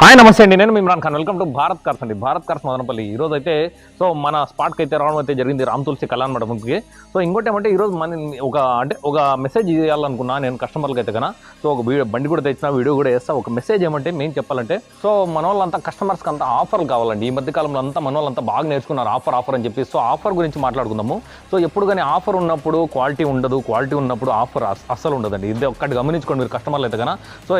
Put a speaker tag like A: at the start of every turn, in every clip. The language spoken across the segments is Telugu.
A: హాయ్ నమస్తే అండి, నేను Imran Khan. Welcome to Bharat cars అండి. భారత్ కార్స్ మదనపల్లి. ఈరోజు అయితే మన స్పాట్కి అయితే రావడం అయితే జరిగింది, రామ్ తులసి కళ్యాణ మండపంకి. ఇంకోటి ఏమంటే ఈరోజు ఒక మెసేజ్ ఇవ్వాలనుకున్నా నేను కస్టమర్లకి అయితే కన్నా. ఒక బండి కూడా తెచ్చిన, వీడియో కూడా వేస్తా. ఒక మెసేజ్ ఏమంటే మెయిన్ చెప్పాలంటే, మన వాళ్ళంతా కస్టమర్స్కి అంతా ఆఫర్లు కావాలండి. ఈ మధ్యకాలంలో అంతా మన వాళ్ళంతా బాగా నేర్చుకున్నారు ఆఫర్ అని చెప్పి. ఆఫర్ గురించి మాట్లాడుకుందాము. ఎప్పుడు కానీ ఆఫర్ ఉన్నప్పుడు క్వాలిటీ ఉండదు, క్వాలిటీ ఉన్నప్పుడు ఆఫర్ అస్సలు ఉండదండి. ఇది ఒక్కటి గమనించుకోండి మీరు కస్టమర్లు అయితే కన్నా.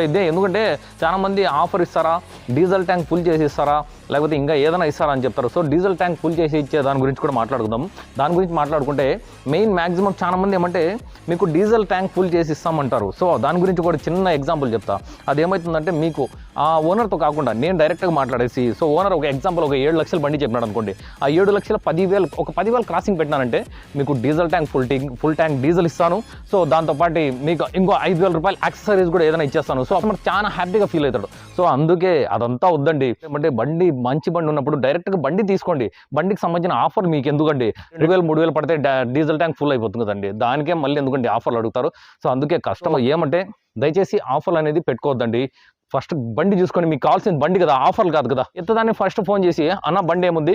A: ఇదే ఎందుకంటే చాలా మంది ఆఫర్ ఇస్తారా, డీజిల్ ట్యాంక్ ఫుల్ చేసి ఇస్తారా, లేకపోతే ఇంకా ఏదైనా ఇస్తారా అని చెప్తారు. డీజిల్ ట్యాంక్ ఫుల్ చేసి ఇచ్చే దాని గురించి కూడా మాట్లాడుకుందాం. దాని గురించి మాట్లాడుకుంటే మెయిన్ మ్యాక్సిమం చాలా మంది ఏమంటే మీకు డీజిల్ ట్యాంక్ ఫుల్ చేసి ఇస్తామంటారు. దాని గురించి కూడా చిన్న ఎగ్జాంపుల్ చెప్తా. అది ఏమవుతుందంటే, మీకు ఆ ఓనర్తో కాకుండా నేను డైరెక్ట్గా మాట్లాడేసి, ఓనర్ ఒక ఎగ్జాంపుల్ ఒక 7 లక్షలు బండి చెప్పినాడు అనుకోండి. ఆ 7 లక్షల 10,000 ఒక 10,000 క్రాసింగ్ పెట్టినానంటే మీకు diesel tank full tank diesel ఇస్తాను. దాంతోపాటు మీకు ఇంకో 5,000 రూపాయలు యాక్సెసరీస్ కూడా ఏదైనా ఇచ్చేస్తాను. అప్పుడు చాలా హ్యాపీగా ఫీల్ అవుతాడు. అందుకే అదంతా వద్దండి. అంటే బండి మంచి బండి ఉన్నప్పుడు డైరెక్ట్గా బండి తీసుకోండి. బండికి సంబంధించిన ఆఫర్ మీకు ఎందుకండి? 2,000 3,000 పడితే డీజిల్ ట్యాంక్ ఫుల్ అయిపోతుంది కదండి. దానికే మళ్ళీ ఎందుకండి ఆఫర్లు అడుగుతారు. అందుకే కస్టమర్ ఏమంటే దయచేసి ఆఫర్లు అనేది పెట్టుకోవద్దండి. ఫస్ట్ బండి చూసుకొని, మీకు కావాల్సిన బండి కదా, ఆఫర్లు కాదు కదా. ఎంతదాన్ని ఫస్ట్ ఫోన్ చేసి అన్న బండి ఏముంది,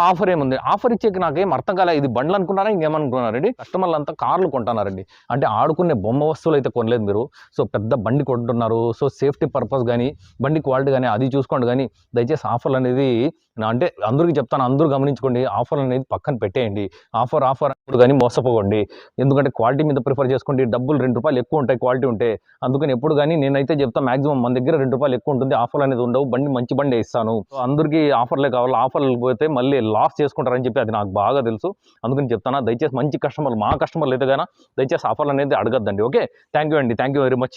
A: ఆఫర్ ఏముంది, ఆఫర్ ఇచ్చేకి నాకేం అర్థం కాలే, ఇది బండ్లు అనుకున్నారా ఇంకేమనుకున్నారండి. కస్టమర్లు అంతా కార్లు కొంటున్నారండి. అంటే ఆడుకునే బొమ్మ వస్తువులు అయితే కొనలేదు మీరు. పెద్ద బండి కొంటున్నారు. సేఫ్టీ పర్పస్ కానీ, బండి క్వాలిటీ కానీ అది చూసుకోండి. కానీ దయచేసి ఆఫర్లు అనేది అంటే అందరికీ చెప్తాను, అందరూ గమనించుకోండి. ఆఫర్లు అనేది పక్కన పెట్టేయండి. ఆఫర్ ఇప్పుడు కానీ మోసపోకండి. ఎందుకంటే క్వాలిటీ మీద ప్రిఫర్ చేసుకోండి. డబ్బులు 2 రూపాయలు ఎక్కువ ఉంటాయి క్వాలిటీ ఉంటే. అందుకని ఎప్పుడు కానీ నేనైతే చెప్తాను, మాక్సిమం మన దగ్గర 2 రూపాయలు ఎక్కువ ఉంటుంది, ఆఫర్లు అనేది ఉండవు. బండి మంచి బండి ఇస్తాను. అందరికీ ఆఫర్లే కావాలి. ఆఫర్లు పోతే మళ్ళీ లాస్ చేసుకుంటారని చెప్పి అది నాకు బాగా తెలుసు. అందుకని చెప్తాను, దయచేసి మంచి కస్టమర్లు, మా కస్టమర్లు అయితే కానీ దయచేసి ఆఫర్లు అనేది అడగద్దండి. ఓకే, థ్యాంక్ యూ అండి, థ్యాంక్ యూ వెరీ మచ్.